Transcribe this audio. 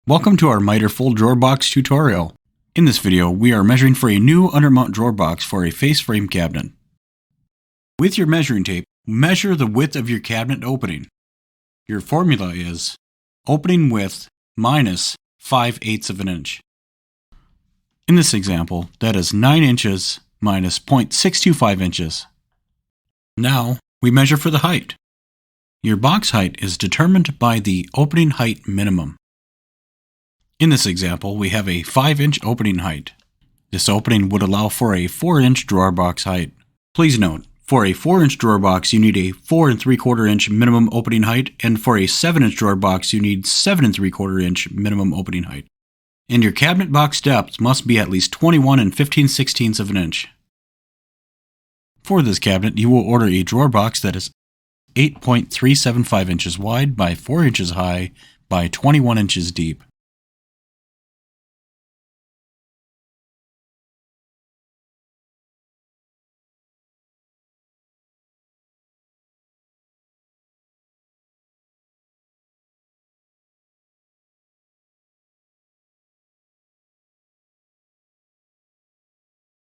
Welcome to our miter full drawer box tutorial. In this video, we are measuring for a new undermount drawer box for a face frame cabinet. With your measuring tape, measure the width of your cabinet opening. Your formula is opening width minus 5/8 of an inch. In this example, that is 9 inches minus 0.625 inches. Now, we measure for the height. Your box height is determined by the opening height minimum. In this example, we have a 5-inch opening height. This opening would allow for a 4-inch drawer box height. Please note, for a 4-inch drawer box, you need a 4 3/4 inch minimum opening height, and for a 7-inch drawer box, you need 7 3/4 inch minimum opening height. And your cabinet box depth must be at least 21 15/16 of an inch. For this cabinet, you will order a drawer box that is 8.375 inches wide by 4 inches high by 21 inches deep.